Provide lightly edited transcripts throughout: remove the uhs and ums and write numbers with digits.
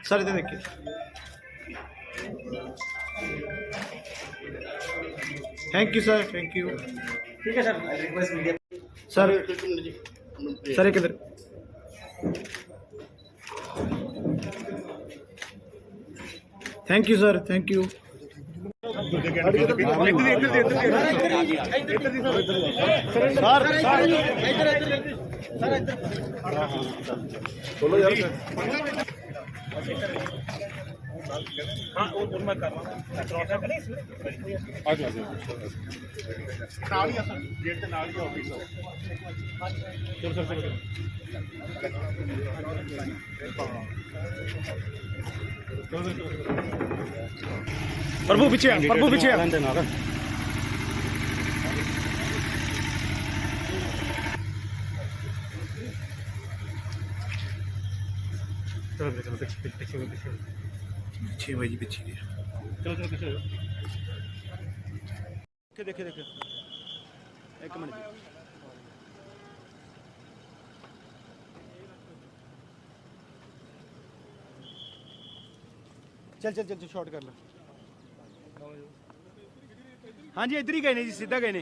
Sir इधर देखिए। Thank you sir, thank you. ठीक है sir, request media sir sir एक इधर। Thank you sir, thank you. Prabhu पीछे आ, प्रभु पीछे आ। पीछे भाई जी, पीछे चलो चलो पीछे देखे देखे। एक मिनट चल चल चल शॉर्ट कर लो। हाँ जी इधर ही गए ने जी, सीधा गए ने,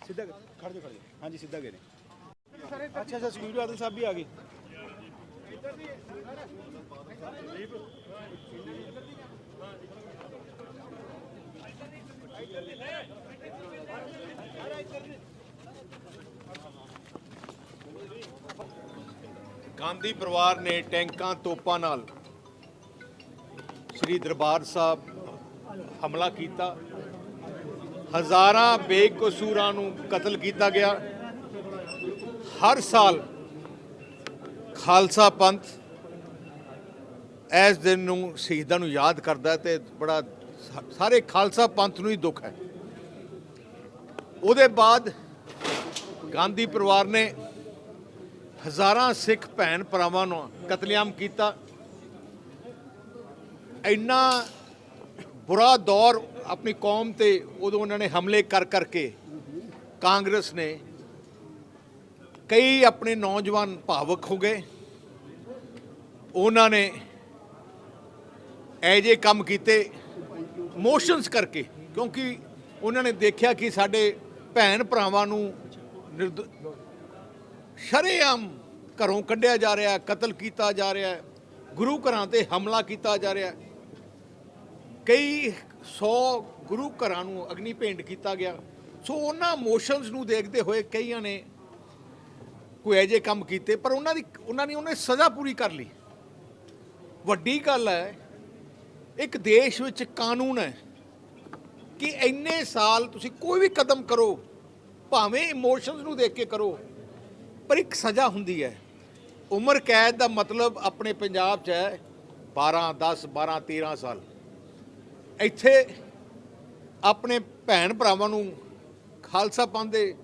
सीधा खड़ जाओ खड़ जाओ। हाँ जी सीधा गए ने। अच्छा अच्छा सुखबीर बादल साहब भी आ गए। ਗਾਂਧੀ ਪਰਿਵਾਰ ਨੇ ਟੈਂਕਾਂ ਤੋਪਾਂ ਨਾਲ ਸ੍ਰੀ ਦਰਬਾਰ ਸਾਹਿਬ ਹਮਲਾ ਕੀਤਾ। ਹਜ਼ਾਰਾਂ ਬੇਕਸੂਰਾਂ ਨੂੰ ਕਤਲ ਕੀਤਾ ਗਿਆ। ਹਰ ਸਾਲ ਖਾਲਸਾ ਪੰਥ ਇਸ ਦਿਨ ਨੂੰ ਸ਼ਹੀਦਾਂ ਨੂੰ ਯਾਦ ਕਰਦਾ ਤੇ ਬੜਾ ਸਾਰੇ ਖਾਲਸਾ ਪੰਥ ਨੂੰ ਹੀ ਦੁੱਖ ਹੈ। ਉਹਦੇ ਬਾਅਦ ਗਾਂਧੀ ਪਰਿਵਾਰ ਨੇ ਹਜ਼ਾਰਾਂ ਸਿੱਖ ਭੈਣ ਭਰਾਵਾਂ ਨੂੰ ਕਤਲੇਆਮ ਕੀਤਾ। ਇੰਨਾ ਬੁਰਾ ਦੌਰ ਆਪਣੀ ਕੌਮ ਤੇ ਉਦੋਂ ਉਹਨਾਂ ਨੇ ਹਮਲੇ ਕਰ ਕਰਕੇ ਕਾਂਗਰਸ ਨੇ ਕਈ ਆਪਣੇ ਨੌਜਵਾਨ ਭਾਵੁਕ ਹੋ ਗਏ। ਉਹਨਾਂ ਨੇ ਇਹ ਜਿਹੇ ਕੰਮ ਕੀਤੇ ਮੋਸ਼ਨਸ ਕਰਕੇ, ਕਿਉਂਕਿ ਉਹਨਾਂ ਨੇ ਦੇਖਿਆ ਕਿ ਸਾਡੇ ਭੈਣ ਭਰਾਵਾਂ ਨੂੰ ਸ਼ਰੇਆਮ ਘਰੋਂ ਕੱਢਿਆ ਜਾ ਰਿਹਾ, ਕਤਲ ਕੀਤਾ ਜਾ ਰਿਹਾ, ਗੁਰੂ ਘਰਾਂ ਤੇ ਹਮਲਾ ਕੀਤਾ ਜਾ ਰਿਹਾ। ਕਈ 100 ਗੁਰੂ ਘਰਾਂ ਨੂੰ ਅਗਨੀ ਭੇਂਟ ਕੀਤਾ ਗਿਆ। ਸੋ ਉਹਨਾਂ ਮੋਸ਼ਨਸ ਨੂੰ ਦੇਖਦੇ ਹੋਏ ਕਈਆਂ ਨੇ ਕੋਈ ਇਹੋ ਜਿਹੇ ਕੰਮ ਕੀਤੇ, ਪਰ ਉਹਨੇ ਸਜ਼ਾ ਪੂਰੀ ਕਰ ਲਈ। ਵੱਡੀ ਗੱਲ ਹੈ, ਇੱਕ ਦੇਸ਼ ਵਿੱਚ ਕਾਨੂੰਨ ਹੈ ਕਿ ਇੰਨੇ ਸਾਲ ਤੁਸੀਂ ਕੋਈ ਵੀ ਕਦਮ ਕਰੋ, ਭਾਵੇਂ ਇਮੋਸ਼ਨਸ ਨੂੰ ਦੇਖ ਕੇ ਕਰੋ, ਪਰ ਇੱਕ ਸਜ਼ਾ ਹੁੰਦੀ ਹੈ। ਉਮਰ ਕੈਦ ਦਾ ਮਤਲਬ ਆਪਣੇ ਪੰਜਾਬ 'ਚ ਹੈ 12 10 12 13 ਸਾਲ। ਇੱਥੇ ਆਪਣੇ ਭੈਣ ਭਰਾਵਾਂ ਨੂੰ, ਖਾਲਸਾ ਪੰਥ ਦੇ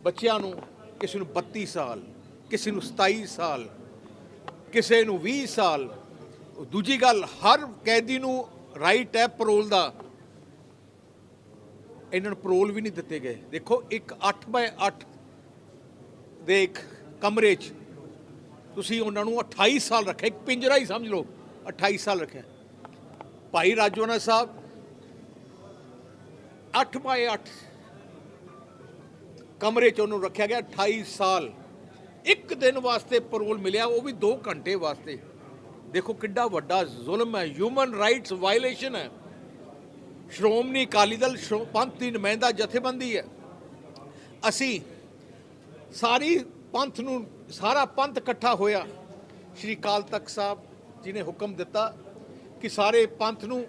ਬੱਚਿਆਂ ਨੂੰ, ਕਿਸੇ ਨੂੰ 32 ਸਾਲ, ਕਿਸੇ ਨੂੰ 27 ਸਾਲ, ਕਿਸੇ ਨੂੰ 20 ਸਾਲ। ਦੂਜੀ ਗੱਲ, ਹਰ ਕੈਦੀ ਨੂੰ ਰਾਈਟ ਹੈ ਪਰੋਲ ਦਾ। ਇਹਨਾਂ ਨੂੰ ਪਰੋਲ ਵੀ ਨਹੀਂ ਦਿੱਤੇ ਗਏ। ਦੇਖੋ ਇੱਕ 8x8 ਦੇ ਇੱਕ ਕਮਰੇ 'ਚ ਤੁਸੀਂ ਉਹਨਾਂ ਨੂੰ 28 ਸਾਲ ਰੱਖਿਆ, ਇੱਕ ਪਿੰਜਰਾ ਹੀ ਸਮਝ ਲਓ, 28 ਸਾਲ ਰੱਖਿਆ। ਭਾਈ ਰਾਜੋਆਣਾ ਸਾਹਿਬ 8x8 ਕਮਰੇ 'ਚ ਉਹਨੂੰ ਰੱਖਿਆ ਗਿਆ 28 ਸਾਲ। ਇੱਕ ਦਿਨ ਵਾਸਤੇ ਪਰੋਲ ਮਿਲਿਆ, ਉਹ ਵੀ 2 ਘੰਟੇ ਵਾਸਤੇ। ਦੇਖੋ ਕਿੱਡਾ ਵੱਡਾ ਜ਼ੁਲਮ ਹੈ, ਹਿਊਮਨ ਰਾਈਟਸ ਵਾਇਲੇਸ਼ਨ ਹੈ। ਸ਼੍ਰੋਮਣੀ ਅਕਾਲੀ ਦਲ ਪੰਥ ਦੀ ਨੁਮਾਇੰਦਾ ਜਥੇਬੰਦੀ ਹੈ। ਅਸੀਂ ਸਾਰੀ ਪੰਥ ਨੂੰ, ਸਾਰਾ ਪੰਥ ਇਕੱਠਾ ਹੋਇਆ। ਸ਼੍ਰੀ ਅਕਾਲ ਤਖਤ ਸਾਹਿਬ ਜੀ ਨੇ ਹੁਕਮ ਦਿੱਤਾ ਕਿ ਸਾਰੇ ਪੰਥ ਨੂੰ,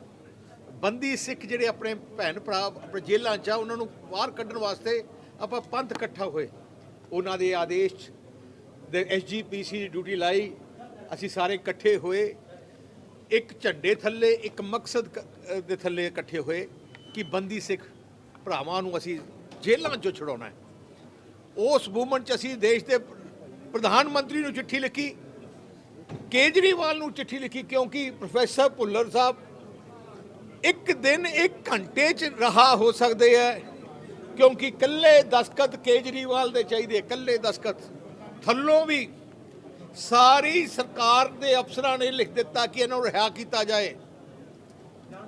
ਬੰਦੀ ਸਿੱਖ ਜਿਹੜੇ ਆਪਣੇ ਭੈਣ ਭਰਾ ਆਪਣੇ ਜੇਲ੍ਹਾਂ 'ਚ ਆ, ਉਹਨਾਂ ਨੂੰ ਬਾਹਰ ਕੱਢਣ ਵਾਸਤੇ ਆਪਾਂ ਪੰਥ ਇਕੱਠਾ ਹੋਏ। ਉਹਨਾਂ ਦੇ ਆਦੇਸ਼ ਦੇ SGPC ਦੀ ਡਿਊਟੀ ਲਾਈ। ਅਸੀਂ ਸਾਰੇ ਇਕੱਠੇ ਹੋਏ, ਇੱਕ ਝੰਡੇ ਥੱਲੇ, ਇੱਕ ਮਕਸਦ ਦੇ ਥੱਲੇ ਇਕੱਠੇ ਹੋਏ ਕਿ ਬੰਦੀ ਸਿੱਖ ਭਰਾਵਾਂ ਨੂੰ ਅਸੀਂ ਜੇਲ੍ਹਾਂ 'ਚੋਂ ਛੁਡਾਉਣਾ ਹੈ। ਉਸ ਮੂਵਮੈਂਟ 'ਚ ਅਸੀਂ ਦੇਸ਼ ਦੇ ਪ੍ਰਧਾਨ ਮੰਤਰੀ ਨੂੰ ਚਿੱਠੀ ਲਿਖੀ, ਕੇਜਰੀਵਾਲ ਨੂੰ ਚਿੱਠੀ ਲਿਖੀ, ਕਿਉਂਕਿ ਪ੍ਰੋਫੈਸਰ ਭੁੱਲਰ ਸਾਹਿਬ ਇੱਕ ਦਿਨ 1 ਘੰਟੇ 'ਚ ਰਿਹਾ ਹੋ ਸਕਦੇ ਹੈ, ਕਿਉਂਕਿ ਇਕੱਲੇ ਦਸਤਖਤ ਕੇਜਰੀਵਾਲ ਦੇ ਚਾਹੀਦੇ, ਇਕੱਲੇ ਦਸਤਖਤ। ਥੱਲੋਂ ਵੀ ਸਾਰੀ ਸਰਕਾਰ ਦੇ ਅਫਸਰਾਂ ਨੇ ਲਿਖ ਦਿੱਤਾ ਕਿ ਇਹਨਾਂ ਨੂੰ ਰਿਹਾ ਕੀਤਾ ਜਾਏ,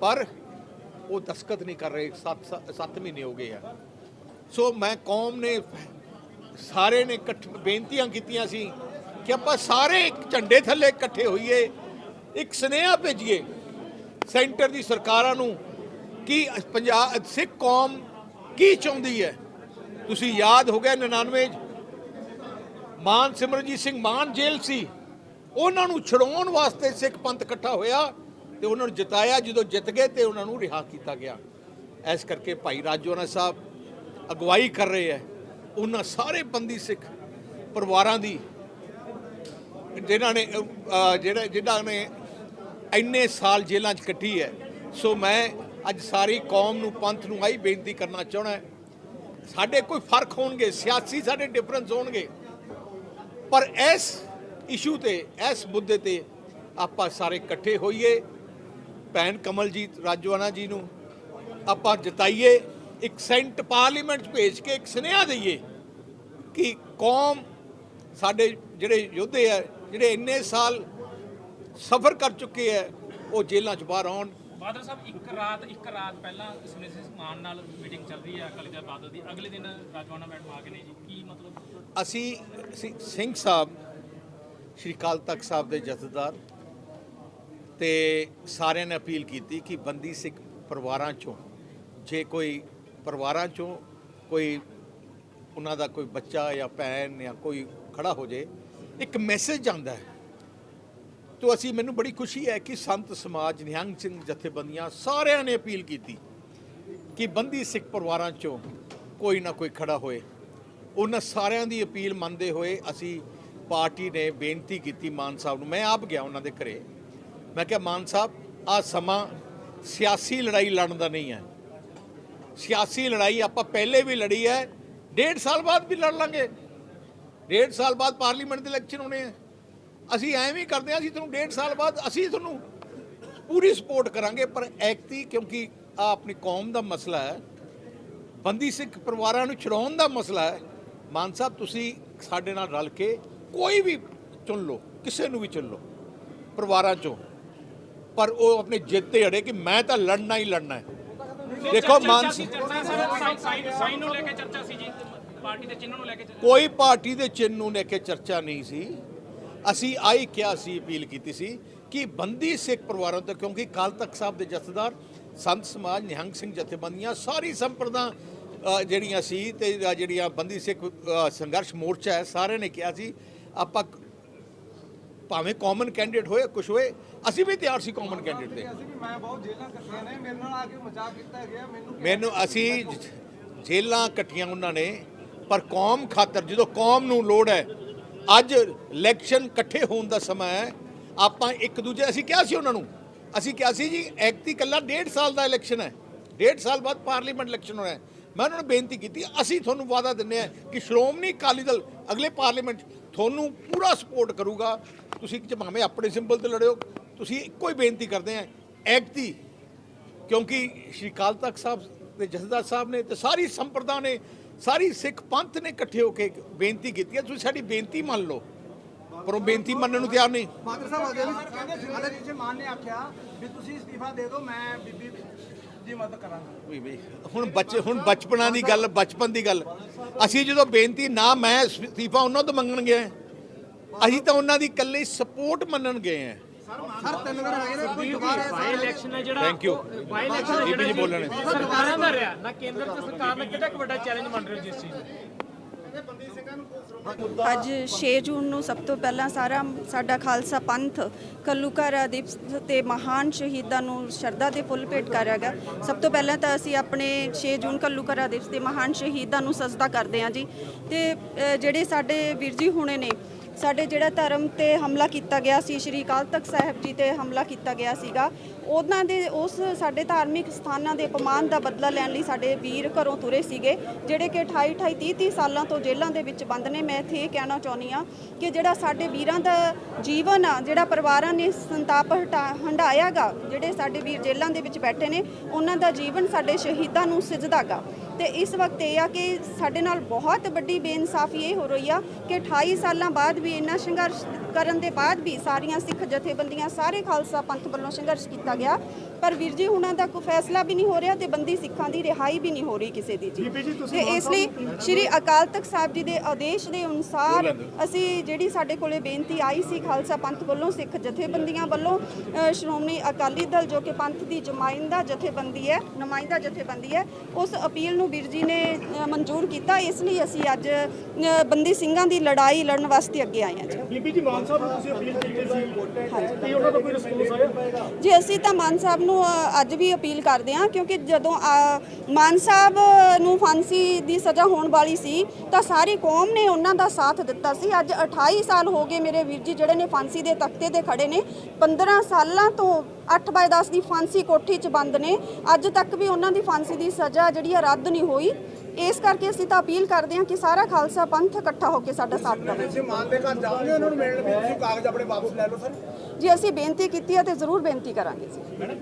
ਪਰ ਉਹ ਦਸਤਖਤ ਨਹੀਂ ਕਰ ਰਹੇ। 7 ਮਹੀਨੇ ਹੋ ਗਏ ਆ। ਸੋ ਮੈਂ ਕੌਮ ਨੇ ਸਾਰੇ ਨੇ ਬੇਨਤੀਆਂ ਕੀਤੀਆਂ ਸੀ ਕਿ ਆਪਾਂ ਸਾਰੇ ਇੱਕ ਝੰਡੇ ਥੱਲੇ ਇਕੱਠੇ ਹੋਈਏ, ਇੱਕ ਸੁਨੇਹਾ ਭੇਜੀਏ ਸੈਂਟਰ ਦੀ ਸਰਕਾਰਾਂ ਨੂੰ ਕਿ ਪੰਜਾਬ ਸਿੱਖ ਕੌਮ ਕੀ ਚਾਹੁੰਦੀ ਹੈ। ਤੁਸੀਂ ਯਾਦ ਹੋ ਗਿਆ 99 ਮਾਨ ਸਿਮਰਨਜੀਤ ਸਿੰਘ ਮਾਨ ਜੇਲ੍ਹ ਸੀ, ਉਹਨਾਂ ਨੂੰ ਛੁਡਾਉਣ ਵਾਸਤੇ ਸਿੱਖ ਪੰਥ ਇਕੱਠਾ ਹੋਇਆ ਤੇ ਉਹਨਾਂ ਨੂੰ ਜਿਤਾਇਆ। ਜਦੋਂ ਜਿੱਤ ਗਏ ਤੇ ਉਹਨਾਂ ਨੂੰ ਰਿਹਾ ਕੀਤਾ ਗਿਆ। ਇਸ ਕਰਕੇ ਭਾਈ ਰਾਜੋਆਣਾ ਸਾਹਿਬ ਅਗਵਾਈ ਕਰ ਰਹੇ ਹੈ ਉਹਨਾਂ ਸਾਰੇ ਬੰਦੀ ਸਿੱਖ ਪਰਿਵਾਰਾਂ ਦੀ ਜਿਨ੍ਹਾਂ ਨੇ ਇੰਨੇ ਸਾਲ ਜੇਲ੍ਹਾਂ 'ਚ ਕੱਟੀ ਹੈ। ਸੋ ਮੈਂ ਅੱਜ ਸਾਰੀ ਕੌਮ ਨੂੰ, ਪੰਥ ਨੂੰ ਆਹੀ ਬੇਨਤੀ ਕਰਨਾ ਚਾਹੁੰਦਾ, ਸਾਡੇ ਕੋਈ ਫਰਕ ਹੋਣਗੇ, ਸਿਆਸੀ ਸਾਡੇ ਡਿਫਰੈਂਸ ਹੋਣਗੇ, ਪਰ ਇਸ ਇਸ਼ੂ ਤੇ, ਇਸ ਮੁੱਦੇ ਤੇ ਆਪਾਂ ਸਾਰੇ ਇਕੱਠੇ ਹੋਈਏ। ਭੈਣ ਕਮਲਜੀਤ ਰਾਜੋਆਣਾ ਜੀ ਨੂੰ ਆਪਾਂ ਜਿਤਾਈਏ, ਇੱਕ ਸੈਂਟ ਪਾਰਲੀਮੈਂਟ 'ਚ ਭੇਜ ਕੇ ਇੱਕ ਸੁਨੇਹਾ ਦਈਏ ਕਿ ਕੌਮ, ਸਾਡੇ ਜਿਹੜੇ ਯੋਧੇ ਆ, ਜਿਹੜੇ ਇੰਨੇ ਸਾਲ ਸਫ਼ਰ ਕਰ ਚੁੱਕੇ ਹੈ, ਉਹ ਜੇਲ੍ਹਾਂ 'ਚ ਬਾਹਰ ਆਉਣ। ਬਾਦਲ ਸਾਹਿਬ ਇੱਕ ਰਾਤ ਪਹਿਲਾਂ ਸੁਨੀਲ ਮਾਨ ਨਾਲ ਮੀਟਿੰਗ ਚੱਲ ਰਹੀ ਹੈ ਅਕਾਲੀ ਦਲ ਬਾਦਲ ਦੀ, ਅਗਲੇ ਦਿਨ ਰਾਜੋਆਣਾ ਮੈਡਮ ਆ ਗਏ ਨੇ ਜੀ, ਕੀ ਮਤਲਬ? ਅਸੀਂ ਸਿੰਘ ਸਾਹਿਬ, ਸ਼੍ਰੀ ਅਕਾਲ ਤਖਤ ਸਾਹਿਬ ਦੇ ਜਥੇਦਾਰ ਤੇ ਸਾਰਿਆਂ ਨੇ ਅਪੀਲ ਕੀਤੀ ਕਿ ਬੰਦੀ ਸਿੱਖ ਪਰਿਵਾਰਾਂ 'ਚੋਂ ਜੇ ਕੋਈ ਪਰਿਵਾਰਾਂ 'ਚੋਂ ਕੋਈ ਉਹਨਾਂ ਦਾ ਕੋਈ ਬੱਚਾ ਜਾਂ ਭੈਣ ਜਾਂ ਕੋਈ ਖੜਾ ਹੋ ਜੇ, ਇੱਕ ਮੈਸੇਜ ਜਾਂਦਾ ਹੈ। ਤੋ ਅਸੀਂ, ਮੈਨੂੰ ਬੜੀ ਖੁਸ਼ੀ ਹੈ ਕਿ ਸੰਤ ਸਮਾਜ, ਨਿਹੰਗ ਸਿੰਘ ਜਥੇਬੰਦੀਆਂ ਸਾਰਿਆਂ ਨੇ ਅਪੀਲ ਕੀਤੀ ਕਿ ਬੰਦੀ ਸਿੱਖ ਪਰਿਵਾਰਾਂ 'ਚੋਂ ਕੋਈ ਨਾ ਕੋਈ ਖੜਾ ਹੋਏ। ਉਹਨਾਂ ਸਾਰਿਆਂ ਦੀ ਅਪੀਲ ਮੰਨਦੇ ਹੋਏ ਅਸੀਂ ਪਾਰਟੀ ਨੇ ਬੇਨਤੀ ਕੀਤੀ ਮਾਨ ਸਾਹਿਬ ਨੂੰ। ਮੈਂ ਆਪ ਗਿਆ ਉਹਨਾਂ ਦੇ ਘਰੇ, ਮੈਂ ਕਿਹਾ ਮਾਨ ਸਾਹਿਬ, ਆਹ ਸਮਾਂ ਸਿਆਸੀ ਲੜਾਈ ਲੜਨ ਦਾ ਨਹੀਂ ਹੈ। ਸਿਆਸੀ ਲੜਾਈ ਆਪਾਂ ਪਹਿਲੇ ਵੀ ਲੜੀ ਹੈ, 1.5 ਸਾਲ ਬਾਅਦ ਵੀ ਲੜ ਲਾਂਗੇ। 1.5 ਸਾਲ ਬਾਅਦ ਪਾਰਲੀਮੈਂਟ ਦੇ ਇਲੈਕਸ਼ਨ ਹੋਣੇ ਆ। ਅਸੀਂ ਐਵੇਂ ਹੀ ਕਰਦੇ ਹਾਂ, ਅਸੀਂ ਤੁਹਾਨੂੰ 1.5 ਸਾਲ ਬਾਅਦ ਅਸੀਂ ਤੁਹਾਨੂੰ ਪੂਰੀ ਸਪੋਰਟ ਕਰਾਂਗੇ, ਪਰ ਐਕਤੀ, ਕਿਉਂਕਿ ਆ ਆਪਣੀ ਕੌਮ ਦਾ ਮਸਲਾ ਹੈ, ਬੰਦੀ ਸਿੱਖ ਪਰਿਵਾਰਾਂ ਨੂੰ ਛੁਡਾਉਣ ਦਾ ਮਸਲਾ ਹੈ। ਮਾਨ ਸਾਹਿਬ, ਤੁਸੀਂ ਸਾਡੇ ਨਾਲ ਰਲ ਕੇ ਕੋਈ ਵੀ ਚੁਣ ਲਓ, ਕਿਸੇ ਨੂੰ ਵੀ ਚੁਣ ਲਓ ਪਰਿਵਾਰਾਂ 'ਚੋਂ, ਪਰ ਉਹ ਆਪਣੇ ਜਿੱਤ ਤੇ ਅੜੇ ਕਿ ਮੈਂ ਤਾਂ ਲੜਨਾ ਹੀ ਲੜਨਾ ਹੈ। ਦੇਖੋ ਮਾਨ ਸਾਈਨ ਨੂੰ ਲੈ ਕੇ ਚਰਚਾ ਸੀ ਜੀ, ਪਾਰਟੀ ਦੇ ਚਿੰਨ੍ਹ ਨੂੰ ਲੈ ਕੇ ਕੋਈ ਪਾਰਟੀ ਦੇ ਚਿੰਨ੍ਹ ਨੂੰ ਲੈ ਕੇ ਚਰਚਾ ਨਹੀਂ ਸੀ। ਅਸੀਂ ਆਈ ਕਿਹਾ ਸੀ, ਅਪੀਲ ਕੀਤੀ ਸੀ ਕਿ ਬੰਦੀ ਸਿੱਖ ਪਰਿਵਾਰਾਂ ਤੋਂ, ਕਿਉਂਕਿ ਅਕਾਲ ਤਖਤ ਸਾਹਿਬ ਦੇ ਜਥੇਦਾਰ, ਸੰਤ ਸਮਾਜ, ਨਿਹੰਗ ਸਿੰਘ ਜਥੇਬੰਦੀਆਂ, ਸਾਰੀ ਸੰਪਰਦਾ ਜਿਹੜੀਆਂ ਸੀ ਤੇ ਜਿਹੜੀਆਂ ਬੰਦੀ ਸਿੱਖ ਸੰਘਰਸ਼ ਮੋਰਚਾ ਹੈ, ਸਾਰਿਆਂ ਨੇ ਕਿਹਾ ਸੀ ਆਪਾਂ ਭਾਵੇਂ ਕਾਮਨ ਕੈਂਡੀਡੇਟ ਹੋਏ, ਕੁਛ ਹੋਏ, ਅਸੀਂ ਵੀ ਤਿਆਰ ਸੀ ਕਾਮਨ ਕੈਂਡੀਡੇਟ ਦੇ। ਮੈਂ ਬਹੁਤ ਜੇਲ੍ਹਾਂ ਕੱਟੀਆਂ ਨੇ, ਮੇਰੇ ਨਾਲ ਆ ਕੇ ਮਜ਼ਾਕ ਕੀਤਾ ਗਿਆ ਮੈਨੂੰ ਅਸੀਂ ਜੇਲ੍ਹਾਂ ਇਕੱਠੀਆਂ ਉਹਨਾਂ ਨੇ, ਪਰ ਕੌਮ ਖਾਤਰ, ਜਦੋਂ ਕੌਮ ਨੂੰ ਲੋੜ ਹੈ, ਅੱਜ ਇਲੈਕਸ਼ਨ ਇਕੱਠੇ ਹੋਣ ਦਾ ਸਮਾਂ ਹੈ। ਆਪਾਂ ਇੱਕ ਦੂਜੇ, ਅਸੀਂ ਕਿਹਾ ਸੀ ਉਹਨਾਂ ਨੂੰ, ਅਸੀਂ ਕਿਹਾ ਸੀ ਜੀ ਐਕਤੀ ਇਕੱਲਾ 1.5 ਸਾਲ ਦਾ ਇਲੈਕਸ਼ਨ ਹੈ, 1.5 ਸਾਲ ਬਾਅਦ ਪਾਰਲੀਮੈਂਟ ਇਲੈਕਸ਼ਨ ਹੋਣਾ ਹੈ। ਮੈਂ ਉਹਨਾਂ ਨੂੰ ਬੇਨਤੀ ਕੀਤੀ, ਅਸੀਂ ਤੁਹਾਨੂੰ ਵਾਅਦਾ ਦਿੰਦੇ ਹਾਂ ਕਿ ਸ਼੍ਰੋਮਣੀ ਅਕਾਲੀ ਦਲ ਅਗਲੇ ਪਾਰਲੀਮੈਂਟ ਤੁਹਾਨੂੰ ਪੂਰਾ ਸਪੋਰਟ ਕਰੂਗਾ। ਤੁਸੀਂ ਭਾਵੇਂ ਆਪਣੇ ਸਿੰਬਲ ਤੇ ਲੜਿਓ, ਤੁਸੀਂ ਇੱਕੋ ਹੀ ਬੇਨਤੀ ਕਰਦੇ ਹਾਂ, ਐਕਤੀ, ਕਿਉਂਕਿ ਸ਼੍ਰੀ ਅਕਾਲ ਤਖਤ ਸਾਹਿਬ ਦੇ ਜਥੇਦਾਰ ਸਾਹਿਬ ਨੇ ਤੇ ਸਾਰੀ ਸੰਪਰਦਾ ਨੇ, ਸਾਰੀ ਸਿੱਖ ਪੰਥ ਨੇ ਇਕੱਠੇ ਹੋ ਕੇ ਬੇਨਤੀ ਕੀਤੀ ਹੈ। ਤੁਸੀਂ ਸਾਡੀ ਬੇਨਤੀ ਮੰਨ ਲਓ, ਪਰ ਉਹ ਬੇਨਤੀ ਮੰਨਣ ਨੂੰ ਤਿਆਰ ਨਹੀਂ। ਬਾਦਲ ਸਾਹਿਬ ਅਜੇ ਵੀ ਮਾਨ ਨੇ ਆਖਿਆ ਵੀ ਤੁਸੀਂ ਅਸਤੀਫਾ ਦੇ ਦਿਓ, ਮੈਂ ਬੀਬੀ ਦੀ ਮਦਦ ਕਰਾਂਗਾ। ਹੁਣ ਬਚਪਨਾਂ ਦੀ ਗੱਲ, ਬਚਪਨ ਦੀ ਗੱਲ, ਅਸੀਂ ਜਦੋਂ ਬੇਨਤੀ, ਨਾ ਮੈਂ ਅਸਤੀਫਾ ਉਹਨਾਂ ਤੋਂ ਮੰਗਣ ਗਏ, ਅਸੀਂ ਤਾਂ ਉਹਨਾਂ ਦੀ ਇਕੱਲੇ ਸਪੋਰਟ ਮੰਨਣ ਗਏ ਹਾਂ। ਸਰ 3 ਦਿਨ ਹੈਗੇ ਨੇ, ਕੋਈ ਦੁਬਾਰਾ ਬਾਈ ਇਲੈਕਸ਼ਨ ਹੈ ਜਿਹੜਾ, ਥੈਂਕ ਯੂ ਬਾਈ ਇਲੈਕਸ਼ਨ ਜੀ ਜੀ ਬੋਲਣੇ ਸਰਕਾਰਾਂ ਦਾ ਰਿਹਾ ਨਾ, ਕੇਂਦਰ ਤੇ ਸਰਕਾਰ ਨੇ ਕਿੰਨਾ ਕੁ ਵੱਡਾ ਚੈਲੰਜ ਮੰਨ ਰਹੇ ਹੋ ਜਿਸ ਚੀਜ਼ ਨੂੰ? ਅੱਜ 6 ਜੂਨ ਨੂੰ ਸਭ ਤੋਂ ਪਹਿਲਾਂ ਸਾਡਾ ਖਾਲਸਾ ਪੰਥ ਘੱਲੂਘਾਰਾ ਦਿਵਸ ਤੇ ਮਹਾਨ ਸ਼ਹੀਦਾਂ ਨੂੰ ਸ਼ਰਧਾ ਦੇ ਫੁੱਲ ਭੇਟ ਕਰ ਰਿਹਾ ਗਾ। ਸਭ ਤੋਂ ਪਹਿਲਾਂ ਤਾਂ ਅਸੀਂ ਆਪਣੇ 6 ਜੂਨ ਘੱਲੂਘਾਰਾ ਦਿਵਸ ਤੇ ਮਹਾਨ ਸ਼ਹੀਦਾਂ ਨੂੰ ਸਜਦਾ ਕਰਦੇ ਹਾਂ ਜੀ। ਤੇ ਜਿਹੜੇ ਸਾਡੇ ਵੀਰ ਜੀ ਹੁਣੇ ਨੇ, ਸਾਡੇ ਜਿਹੜਾ ਧਰਮ ਤੇ ਹਮਲਾ ਕੀਤਾ ਗਿਆ ਸੀ, ਸ਼੍ਰੀ ਅਕਾਲ ਤਖਤ ਸਾਹਿਬ ਜੀ ਤੇ ਹਮਲਾ ਕੀਤਾ ਗਿਆ ਸੀਗਾ, ਉਹਨਾਂ ਦੇ ਉਸ ਸਾਡੇ ਧਾਰਮਿਕ ਸਥਾਨਾਂ ਦੇ ਅਪਮਾਨ ਦਾ ਬਦਲਾ ਲੈਣ ਲਈ ਸਾਡੇ ਵੀਰ ਘਰੋਂ ਤੁਰੇ ਸੀਗੇ, ਜਿਹੜੇ ਕਿ 28 30 ਸਾਲਾਂ ਤੋਂ ਜੇਲ੍ਹਾਂ ਦੇ ਵਿੱਚ ਬੰਦ ਨੇ। ਮੈਂ ਇੱਥੇ ਇਹ ਕਹਿਣਾ ਚਾਹੁੰਦੀ ਹਾਂ ਕਿ ਜਿਹੜਾ ਸਾਡੇ ਵੀਰਾਂ ਦਾ ਜੀਵਨ ਆ, ਜਿਹੜਾ ਪਰਿਵਾਰਾਂ ਨੇ ਸੰਤਾਪ ਹੰਢਾਇਆ ਗਾ, ਜਿਹੜੇ ਸਾਡੇ ਵੀਰ ਜੇਲ੍ਹਾਂ ਦੇ ਵਿੱਚ ਬੈਠੇ ਨੇ, ਉਹਨਾਂ ਦਾ ਜੀਵਨ ਸਾਡੇ ਸ਼ਹੀਦਾਂ ਨੂੰ ਸਿਜਦਾ ਗਾ। ਤੇ ਇਸ ਵਕਤ ਇਹ ਆ ਕਿ ਸਾਡੇ ਨਾਲ ਬਹੁਤ ਵੱਡੀ ਬੇਇਨਸਾਫੀ ਇਹ ਹੋ ਰਹੀ ਆ ਕਿ 28 ਸਾਲਾਂ ਬਾਅਦ ਵੀ ਇੰਨਾ ਸੰਘਰਸ਼ ਕਰਨ ਦੇ ਬਾਅਦ ਵੀ ਸਾਰੀਆਂ ਸਿੱਖ ਜਥੇਬੰਦੀਆਂ ਸਾਰੇ ਖਾਲਸਾ ਪੰਥ ਵੱਲੋਂ ਸੰਘਰਸ਼ ਕੀਤਾ ਗਿਆ, ਪਰ ਵੀਰ ਜੀ ਹੁਣਾਂ ਦਾ ਕੋਈ ਫੈਸਲਾ ਵੀ ਨਹੀਂ ਹੋ ਰਿਹਾ ਤੇ ਬੰਦੀ ਸਿੱਖਾਂ ਦੀ ਰਿਹਾਈ ਵੀ ਨਹੀਂ ਹੋ ਰਹੀ ਕਿਸੇ ਦੀ ਜੀ। ਤੇ ਇਸ ਲਈ ਸ਼੍ਰੀ ਅਕਾਲ ਤਖਤ ਸਾਹਿਬ ਜੀ ਦੇ ਆਦੇਸ਼ ਦੇ ਅਨੁਸਾਰ ਅਸੀਂ ਜਿਹੜੀ ਸਾਡੇ ਕੋਲੇ ਬੇਨਤੀ ਆਈ ਸੀ ਖਾਲਸਾ ਪੰਥ ਵੱਲੋਂ, ਸਿੱਖ ਜਥੇਬੰਦੀਆਂ ਵੱਲੋਂ, ਸ਼੍ਰੋਮਣੀ ਅਕਾਲੀ ਦਲ ਜੋ ਕਿ ਪੰਥ ਦੀ ਨੁਮਾਇੰਦਾ ਜਥੇਬੰਦੀ ਹੈ, ਉਸ ਅਪੀਲ ਨੂੰ ਵੀਰ ਜੀ ਨੇ ਮਨਜ਼ੂਰ ਕੀਤਾ। ਇਸ ਲਈ ਅਸੀਂ ਅੱਜ ਬੰਦੀ ਸਿੰਘਾਂ ਦੀ ਲੜਾਈ ਲੜਨ ਵਾਸਤੇ ਅੱਗੇ ਆਏ ਹਾਂ ਜੀ। ਬੀਬੀ ਜੀ ਮਾਨ ਸਾਹਿਬ ਨੂੰ ਤੁਸੀਂ ਅਪੀਲ ਕੀਤੀ ਸੀ, ਕੀ ਉਹਨਾਂ ਦਾ ਕੋਈ ਰਿਸਪੌਂਸ ਆਇਆ? ਜੀ ਅਸੀਂ ਤਾਂ ਮਾਨ ਸਾਹਿਬ ਨੂੰ ਅੱਜ ਵੀ ਅਪੀਲ ਕਰਦੇ ਹਾਂ, ਕਿਉਂਕਿ ਜਦੋਂ ਮਾਨ ਸਾਹਿਬ ਨੂੰ ਫਾਂਸੀ ਦੀ ਸਜ਼ਾ ਹੋਣ ਵਾਲੀ ਸੀ ਤਾਂ ਸਾਰੀ ਕੌਮ ਨੇ ਉਹਨਾਂ ਦਾ ਸਾਥ ਦਿੱਤਾ ਸੀ। ਅੱਜ 28 ਸਾਲ ਹੋ ਗਏ ਮੇਰੇ ਵੀਰ ਜੀ ਜਿਹੜੇ ਨੇ ਫਾਂਸੀ ਦੇ ਤਖਤੇ ਤੇ ਖੜੇ ਨੇ, 15 ਸਾਲਾਂ ਤੋਂ 8/10 ਦੀ ਫਾਂਸੀ ਕੋਠੀ 'ਚ ਬੰਦ ਨੇ, ਅੱਜ ਤੱਕ ਵੀ ਉਹਨਾਂ ਦੀ ਫਾਂਸੀ ਦੀ ਸਜ਼ਾ ਜਿਹੜੀ ਆ ਰੱਦ ਨਹੀਂ ਹੋਈ। ਇਸ ਕਰਕੇ ਅਸੀਂ ਤਾਂ ਅਪੀਲ ਕਰਦੇ ਹਾਂ ਕਿ ਸਾਰਾ ਖਾਲਸਾ ਪੰਥ ਇਕੱਠਾ ਹੋ ਕੇ ਸਾਡਾ ਸਾਥ ਦੇਵੇ। ਤੁਸੀਂ ਮਾਨ ਦੇ ਘਰ ਜਾਓਗੇ ਉਹਨਾਂ ਨੂੰ ਮਿਲਣ ਵੀ, ਤੁਸੀਂ ਕਾਗਜ਼ ਆਪਣੇ ਵਾਪਸ ਲੈ ਲਓ ਸਰ। ਜੀ ਅਸੀਂ ਬੇਨਤੀ ਕੀਤੀ ਹੈ ਤੇ ਜ਼ਰੂਰ ਬੇਨਤੀ ਕਰਾਂਗੇ ਜੀ।